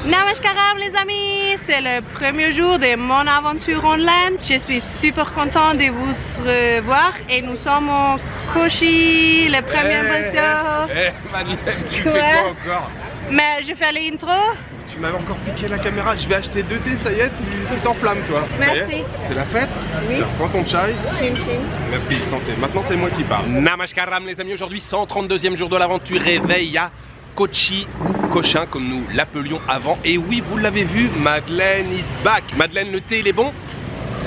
Namaskaram les amis, c'est le premier jour de mon aventure online. Je suis super content de vous revoir et nous sommes au Kochi, le premier version. Madeleine, tu fais quoi encore? Mais je fais l'intro. Tu m'avais encore piqué la caméra, je vais acheter 2D, ça y est, tu t'enflammes toi. Merci. C'est la fête? Oui. Tiens, prends ton chai. Chin chin. Merci, santé. Maintenant c'est moi qui parle. Namaskaram les amis, aujourd'hui 132e jour de l'aventure, réveil à Kochi ou Cochin comme nous l'appelions avant. Et oui, vous l'avez vu, Madeleine is back. Madeleine, le thé il est bon?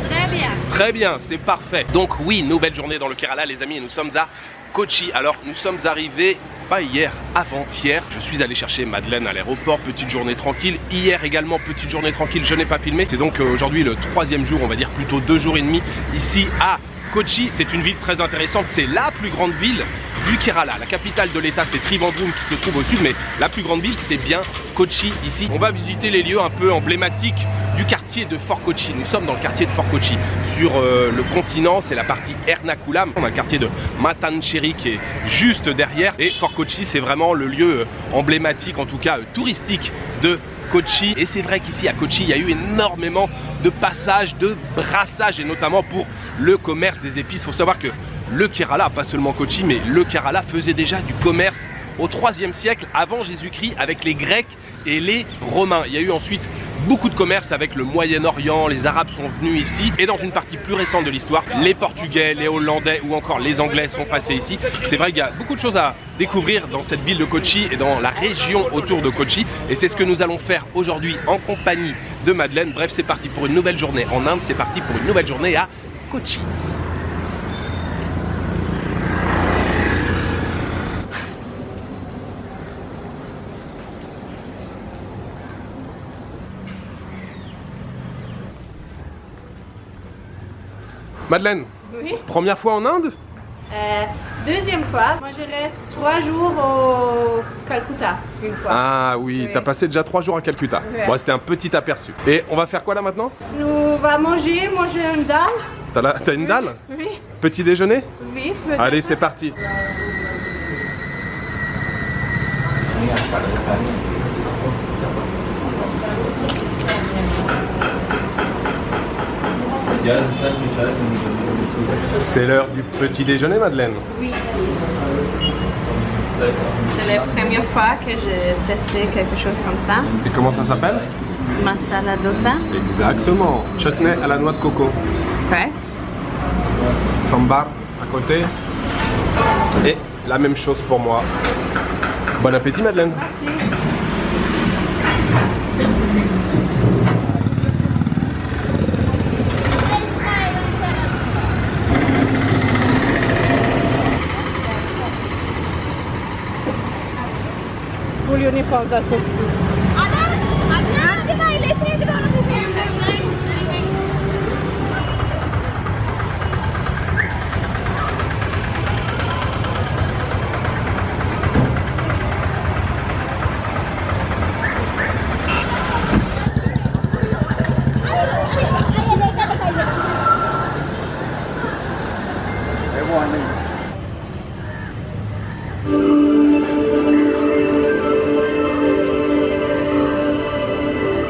Très bien. Très bien, c'est parfait. Donc oui, nouvelle journée dans le Kerala les amis et nous sommes à Kochi. Alors nous sommes arrivés, pas hier, avant-hier. Je suis allé chercher Madeleine à l'aéroport, petite journée tranquille. Hier également, petite journée tranquille, je n'ai pas filmé. C'est donc aujourd'hui le 3e jour, on va dire plutôt 2 jours et demi ici à Kochi. C'est une ville très intéressante, c'est la plus grande ville du Kerala. La capitale de l'état c'est Trivandrum qui se trouve au sud, mais la plus grande ville c'est bien Kochi ici. On va visiter les lieux un peu emblématiques du quartier de Fort Kochi. Nous sommes dans le quartier de Fort Kochi. Sur le continent, c'est la partie Ernakulam. On a le quartier de Matancheri qui est juste derrière. Et Fort Kochi, c'est vraiment le lieu emblématique, en tout cas touristique de Kochi. Et c'est vrai qu'ici à Kochi, il y a eu énormément de passages, de brassages, et notamment pour le commerce des épices. Il faut savoir que le Kerala, pas seulement Kochi, mais le Kerala faisait déjà du commerce au 3e siècle avant Jésus-Christ avec les Grecs et les Romains. Il y a eu ensuite beaucoup de commerce avec le Moyen-Orient, les Arabes sont venus ici et dans une partie plus récente de l'histoire, les Portugais, les Hollandais ou encore les Anglais sont passés ici. C'est vrai qu'il y a beaucoup de choses à découvrir dans cette ville de Kochi et dans la région autour de Kochi et c'est ce que nous allons faire aujourd'hui en compagnie de Madeleine. Bref, c'est parti pour une nouvelle journée en Inde, c'est parti pour une nouvelle journée à Kochi. Madeleine, Oui. première fois en Inde? Deuxième fois, moi je reste 3 jours au Calcutta une fois. Ah oui, Oui. t'as passé déjà 3 jours à Calcutta. Ouais. Bon, c'était un petit aperçu. Et on va faire quoi là maintenant? Nous va manger une dalle. T'as une dalle? Oui. Petit déjeuner? Oui. Allez, c'est parti. C'est l'heure du petit déjeuner, Madeleine. Oui. C'est la première fois que j'ai testé quelque chose comme ça. Et comment ça s'appelle? Masala dosa. Exactement. Chutney à la noix de coco. Ok. Sambar à côté. Et la même chose pour moi. Bon appétit, Madeleine. Merci.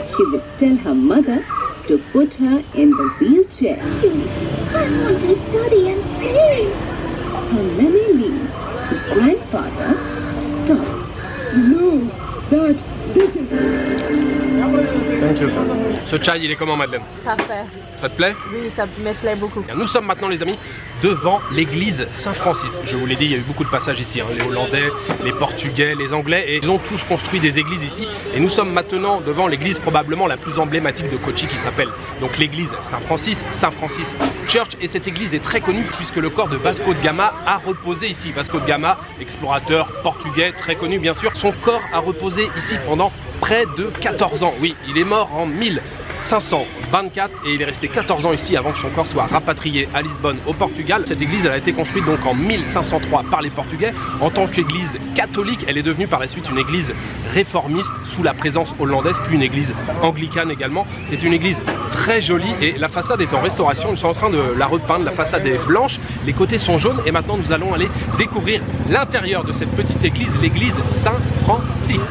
She would tell her mother to put her in the wheelchair. I want to study and play. Her memory leaves. The grandfather stopped. No, Dad, this is... Thank you, sir. Ce chai, il est comment, Madeleine? Parfait. Ça te plaît? Oui, ça me plaît beaucoup. Nous sommes maintenant, les amis, devant l'église Saint-Francis. Je vous l'ai dit, il y a eu beaucoup de passages ici, hein. Les Hollandais, les Portugais, les Anglais, et ils ont tous construit des églises ici. Et nous sommes maintenant devant l'église probablement la plus emblématique de Kochi qui s'appelle donc l'église Saint-Francis, Saint-Francis Church. Et cette église est très connue puisque le corps de Vasco de Gama a reposé ici. Vasco de Gama, explorateur portugais, très connu bien sûr. Son corps a reposé ici pendant près de 14 ans. Oui, il est mort en 1000. 1524 et il est resté 14 ans ici avant que son corps soit rapatrié à Lisbonne au Portugal. Cette église elle a été construite donc en 1503 par les Portugais. En tant qu'église catholique, elle est devenue par la suite une église réformiste sous la présence hollandaise, puis une église anglicane également. C'est une église très jolie et la façade est en restauration. Nous sommes en train de la repeindre. La façade est blanche, les côtés sont jaunes et maintenant nous allons aller découvrir l'intérieur de cette petite église, l'église Saint-Francis.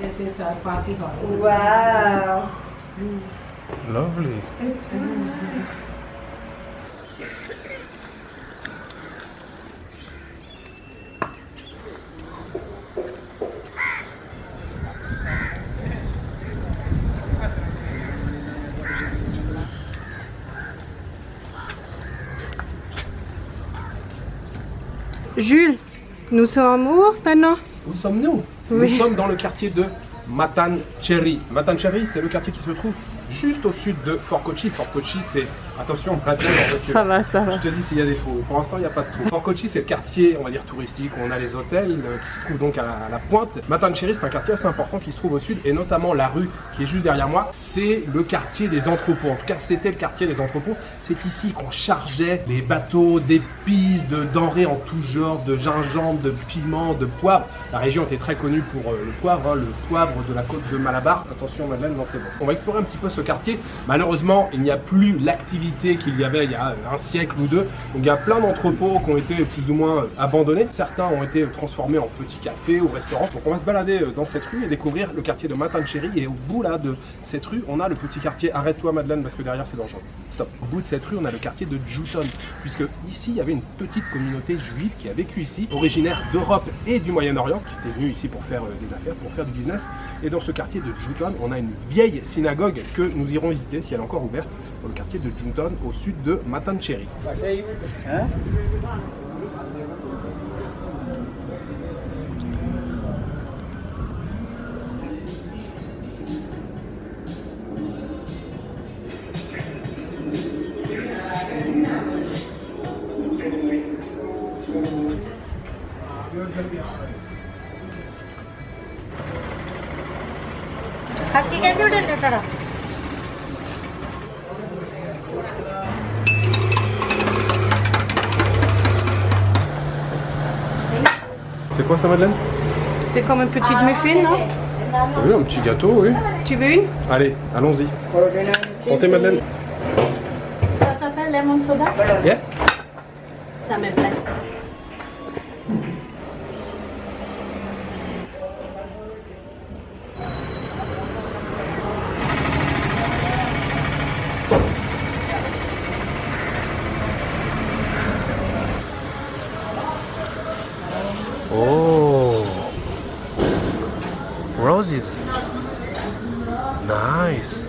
This is our party hall. Wow. Lovely. Jules, nous sommes où maintenant? Où sommes-nous? Oui. Nous sommes dans le quartier de Matancherry. Matancherry, c'est le quartier qui se trouve juste au sud de Fort Kochi. Fort Kochi, c'est... Attention, Ça va, ça va. Je te dis s'il y a des trous. Pour l'instant, il n'y a pas de trous. Fort Kochi, c'est le quartier, on va dire, touristique, où on a les hôtels qui se trouvent donc à la pointe. Matancherry, c'est un quartier assez important qui se trouve au sud, et notamment la rue qui est juste derrière moi, c'est le quartier des entrepôts. En tout cas, c'était le quartier des entrepôts. C'est ici qu'on chargeait les bateaux d'épices, de denrées en tout genre, de gingembre, de piment, de poivre. La région était très connue pour le poivre de la côte de Malabar. Attention, Madeleine, non, c'est bon. On va explorer un petit peu ce quartier. Malheureusement, il n'y a plus l'activité qu'il y avait il y a un siècle ou deux. Donc il y a plein d'entrepôts qui ont été plus ou moins abandonnés. Certains ont été transformés en petits cafés ou restaurants. Donc on va se balader dans cette rue et découvrir le quartier de Matancherry. Et au bout là de cette rue, on a le petit quartier. Arrête-toi Madeleine parce que derrière c'est dangereux. Stop. Au bout de cette rue, on a le quartier de Juton. Puisque ici, il y avait une petite communauté juive qui a vécu ici, originaire d'Europe et du Moyen-Orient, qui était venue ici pour faire des affaires, pour faire du business. Et dans ce quartier de Juton, on a une vieille synagogue que nous irons visiter si elle est encore ouverte, dans le quartier de Juton, au sud de Matancherry. C'est quoi ça, Madeleine? C'est comme une petite muffin, non? Oui, un petit gâteau, oui. Tu veux une? Allez, allons-y. Santé, Madeleine. Ça s'appelle lemon lemon soda? Yeah. Ça me plaît. Oh, roses. Nice.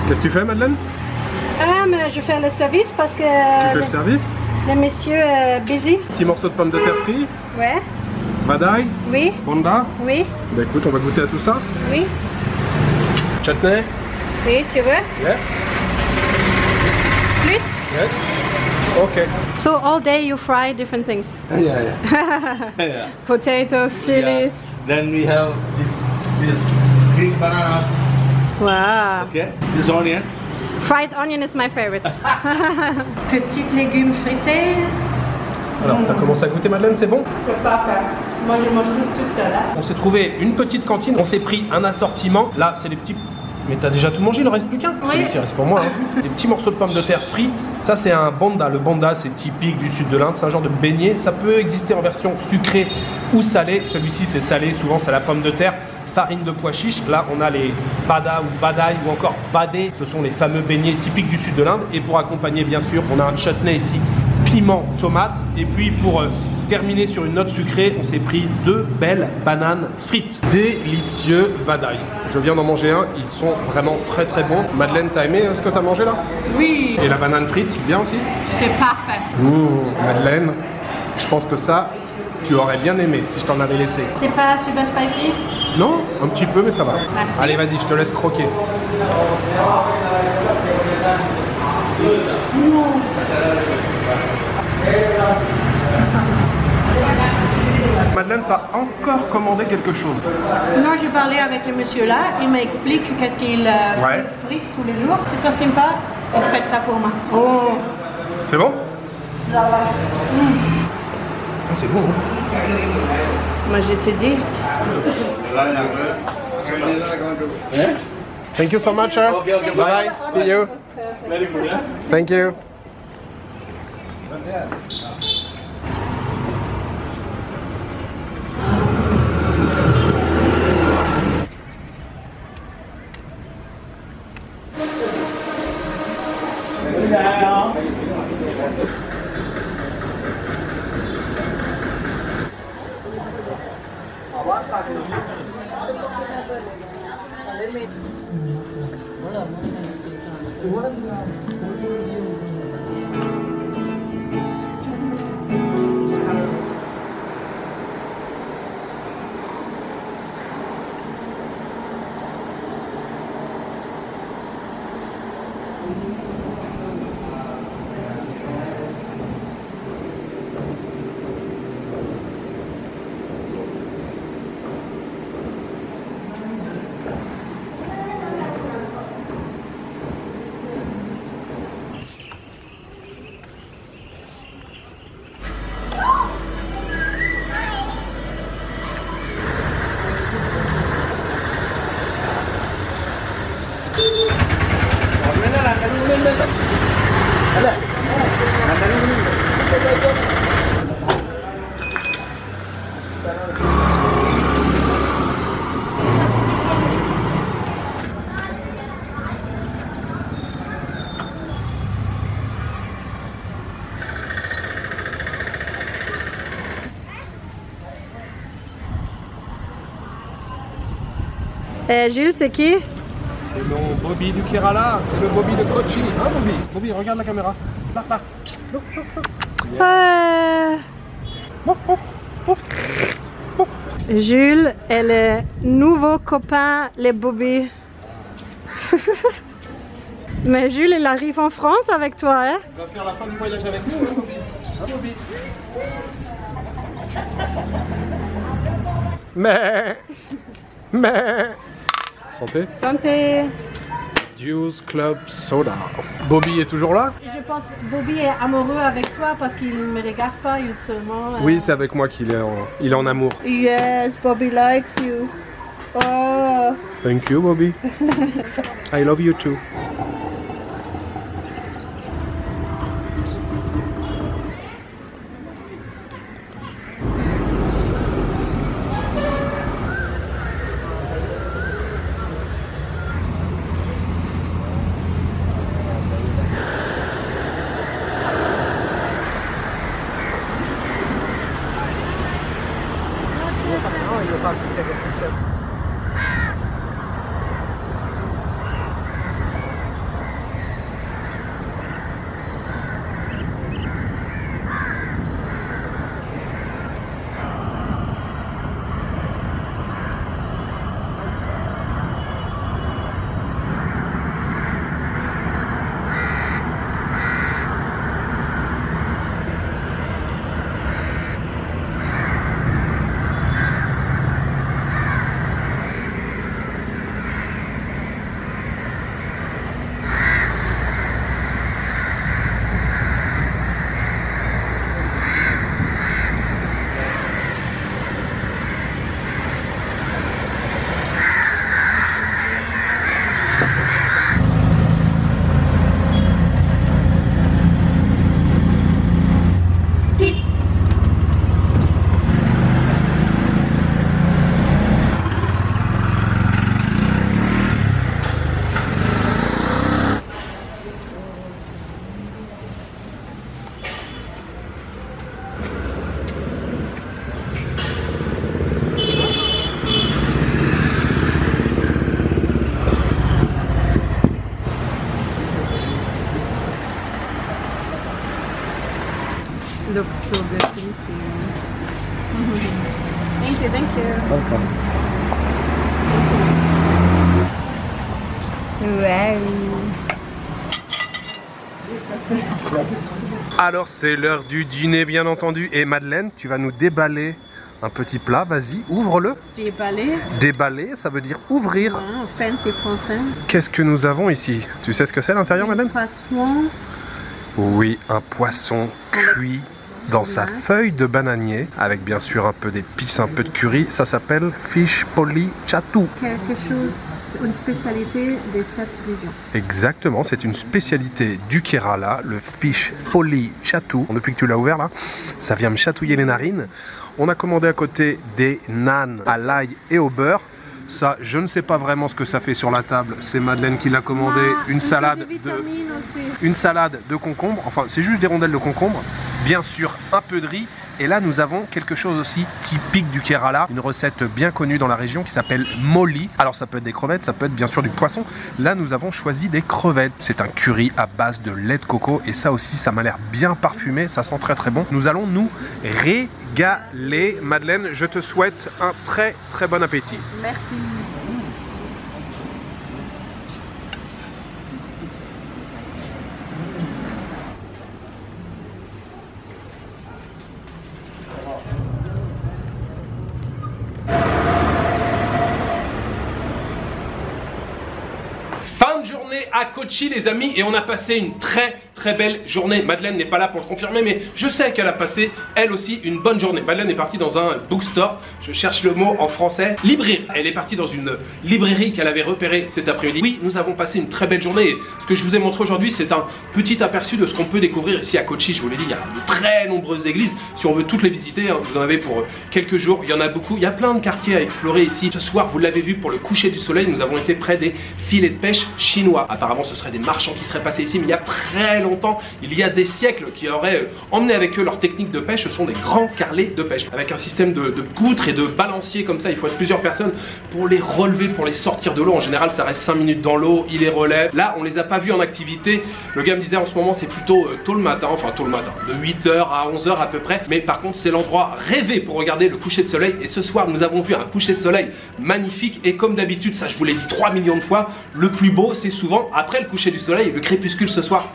Qu'est-ce que tu fais, Madeleine? Mais je fais le service parce que... Tu fais le service? Le monsieur busy. Petit morceau de pommes de terre frit, Ouais. vadaï, Oui. bonda. Oui. Bah écoute, on va goûter à tout ça. Oui. Chutney? Oui, tu veux? Yeah. Plus? Yes. Okay. So all day you fry different things. Yeah. Yeah. Potatoes, chilies. Then we have this green bananas. Wow. Okay. This onion. Fried onion is my favorite. Petites légumes frités. Alors, t'as commencé à goûter, Madeleine, c'est bon? Je peux pas faire. Moi, je mange tous toute seule. Hein. On s'est trouvé une petite cantine, on s'est pris un assortiment. Là, c'est les petits... Mais t'as déjà tout mangé, il en reste plus qu'un. Oui. Celui-ci reste pour moi. Hein. Des petits morceaux de pommes de terre frits. Ça, c'est un bonda. Le bonda, c'est typique du sud de l'Inde. C'est un genre de beignet. Ça peut exister en version sucrée ou salée. Celui-ci, c'est salé. Souvent, c'est la pomme de terre. Farine de pois chiche. Là, on a les bada ou badaï ou encore badé. Ce sont les fameux beignets typiques du sud de l'Inde. Et pour accompagner, bien sûr, on a un chutney ici, piment, tomate. Et puis, pour terminer sur une note sucrée, on s'est pris 2 belles bananes frites. Délicieux vadaï. Je viens d'en manger un. Ils sont vraiment très très bons. Madeleine, t'as aimé ce que t'as mangé là? Oui. Et la banane frite, bien aussi? C'est parfait. Madeleine, je pense que ça, tu aurais bien aimé si je t'en avais laissé. C'est pas super spicy? Non? Un petit peu, mais ça va. Merci. Allez, vas-y, je te laisse croquer. Madeleine, t'as encore commandé quelque chose? Non, j'ai parlé avec le monsieur là. Il m'explique qu'est-ce qu'il Ouais. frite tous les jours. Super sympa. Il fait ça pour moi. Oh! C'est bon? Ah, c'est bon, hein? Moi, je te dis. Thank you so much, sir. Bye bye. See you. Thank you. Jules, c'est qui? C'est mon Bobby du Kerala, c'est le Bobby de Kochi. Hein, Bobby? Bobby, regarde la caméra. Jules et le nouveau copain, les Bobby. Mais Jules, il arrive en France avec toi, hein? Il va faire la fin du voyage avec nous, hein, Bobby? Hein, Bobby? Mais. Santé. Santé. Juice Club Soda. Bobby est toujours là? Je pense que Bobby est amoureux avec toi parce qu'il ne me regarde pas, il seulement... Oui, c'est avec moi qu'il est il est en amour. Yes, Bobby likes you. Oh. Thank you, Bobby. I love you too. Looks so good, thank you. Thank you, thank you. Welcome. Wow. Alors c'est l'heure du dîner bien entendu et Madeleine, tu vas nous déballer un petit plat, vas-y, ouvre-le. Déballer. Déballer, ça veut dire ouvrir. Wow, fancy français. Qu'est-ce que nous avons ici? Tu sais ce que c'est à l'intérieur, Madeleine? Poisson. Oui, un poisson cuit dans sa feuille de bananier, avec bien sûr un peu d'épices, un peu de curry. Ça s'appelle fish poli chatou. Quelque chose, une spécialité de cette région. Exactement, c'est une spécialité du Kerala, le fish poli chatou. Depuis que tu l'as ouvert là, ça vient me chatouiller les narines. On a commandé à côté des nanes à l'ail et au beurre. Ça, je ne sais pas vraiment ce que ça fait sur la table. C'est Madeleine qui l'a commandé. Une salade de concombre. Enfin, c'est juste des rondelles de concombre. Bien sûr, un peu de riz. Et là, nous avons quelque chose aussi typique du Kerala. Une recette bien connue dans la région qui s'appelle moli. Alors, ça peut être des crevettes, ça peut être bien sûr du poisson. Là, nous avons choisi des crevettes. C'est un curry à base de lait de coco. Et ça aussi, ça m'a l'air bien parfumé. Ça sent très très bon. Nous allons nous régaler. Madeleine, je te souhaite un très très bon appétit. Merci. À Kochi les amis, et on a passé une très belle journée. Madeleine n'est pas là pour le confirmer, mais je sais qu'elle a passé elle aussi une bonne journée. Madeleine est partie dans un bookstore, je cherche le mot en français, librairie. Elle est partie dans une librairie qu'elle avait repérée cet après-midi. Oui, nous avons passé une très belle journée et ce que je vous ai montré aujourd'hui, c'est un petit aperçu de ce qu'on peut découvrir ici à Kochi. Je vous l'ai dit, il y a de très nombreuses églises. Si on veut toutes les visiter, hein, vous en avez pour quelques jours, il y en a beaucoup. Il y a plein de quartiers à explorer ici. Ce soir, vous l'avez vu, pour le coucher du soleil, nous avons été près des filets de pêche chinois. Apparemment, ce seraient des marchands qui seraient passés ici, mais il y a très longtemps. longtemps, il y a des siècles, qui auraient emmené avec eux leur technique de pêche. Ce sont des grands carrelets de pêche avec un système de poutres et de balanciers comme ça. Il faut être plusieurs personnes pour les relever, pour les sortir de l'eau. En général, ça reste 5 minutes dans l'eau, ils les relèvent. Là, on les a pas vus en activité. Le gars me disait en ce moment, c'est plutôt tôt le matin, enfin tôt le matin, de 8h à 11h à peu près. Mais par contre, c'est l'endroit rêvé pour regarder le coucher de soleil. Et ce soir, nous avons vu un coucher de soleil magnifique. Et comme d'habitude, ça je vous l'ai dit 3 millions de fois, le plus beau, c'est souvent après le coucher du soleil. Le crépuscule ce soir,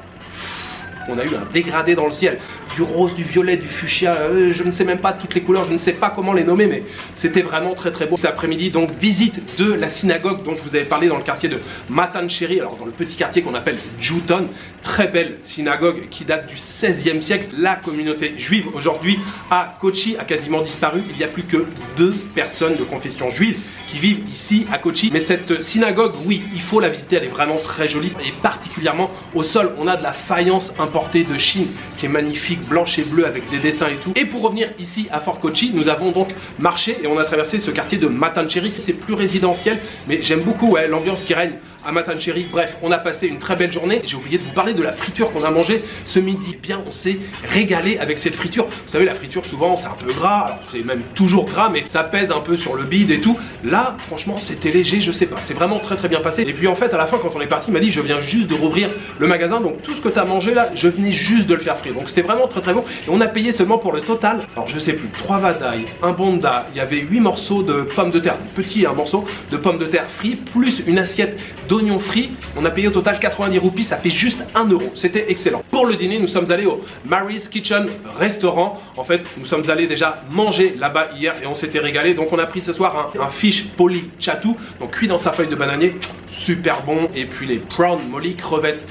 on a eu un dégradé dans le ciel, du rose, du violet, du fuchsia, je ne sais même pas toutes les couleurs, je ne sais pas comment les nommer, mais c'était vraiment très très beau. Cet après-midi, donc visite de la synagogue dont je vous avais parlé dans le quartier de Matan Sheri, alors dans le petit quartier qu'on appelle Jouton. Très belle synagogue qui date du 16e siècle. La communauté juive aujourd'hui à Kochi a quasiment disparu. Il n'y a plus que 2 personnes de confession juive qui vivent ici à Kochi. Mais cette synagogue, oui, il faut la visiter, elle est vraiment très jolie. Et particulièrement au sol, on a de la faïence importée de Chine qui est magnifique, blanche et bleue avec des dessins et tout. Et pour revenir ici à Fort Kochi, nous avons donc marché et on a traversé ce quartier de Matan Sheri. C'est plus résidentiel, mais j'aime beaucoup l'ambiance qui règne à Matan Sheri. Bref, on a passé une très belle journée. J'ai oublié de vous parler de la friture qu'on a mangée ce midi. Eh bien, on s'est régalé avec cette friture. Vous savez, la friture, souvent, c'est un peu gras. Alors, c'est même toujours gras, mais ça pèse un peu sur le bide et tout. Là, franchement, c'était léger, je sais pas. C'est vraiment très très bien passé. Et puis, en fait, à la fin, quand on est parti, il m'a dit, je viens juste de rouvrir le magasin. Donc, tout ce que tu as mangé là, je venais juste de le faire frire. Donc, c'était vraiment très très bon. Et on a payé seulement pour le total. Alors, je sais plus, 3 vadaï, un bonda. Il y avait 8 morceaux de pommes de terre, petit un morceau de pommes de terre frites, plus une assiette d'oignons frits. On a payé au total 90 roupies, ça fait juste 1 €. C'était excellent. Pour le dîner, nous sommes allés au Mary's Kitchen restaurant. En fait, nous sommes allés déjà manger là-bas hier et on s'était régalé. Donc on a pris ce soir un fish poli chatu, donc cuit dans sa feuille de bananier, super bon. Et puis les prawn molly, crevettes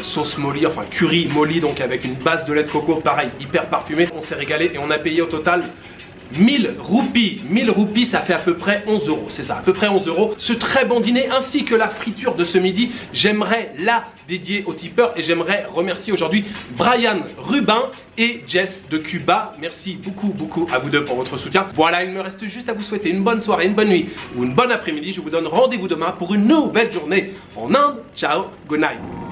sauce molly, enfin curry molly, donc avec une base de lait de coco, pareil, hyper parfumé. On s'est régalé et on a payé au total 1000 roupies. 1000 roupies, ça fait à peu près 11 €. C'est ça, à peu près 11 €. Ce très bon dîner ainsi que la friture de ce midi, j'aimerais la dédier aux tipeurs et j'aimerais remercier aujourd'hui Brian Rubin et Jess de Cuba. Merci beaucoup à vous deux pour votre soutien. Voilà, il me reste juste à vous souhaiter une bonne soirée, une bonne nuit ou une bonne après-midi. Je vous donne rendez-vous demain pour une nouvelle journée en Inde. Ciao, good night.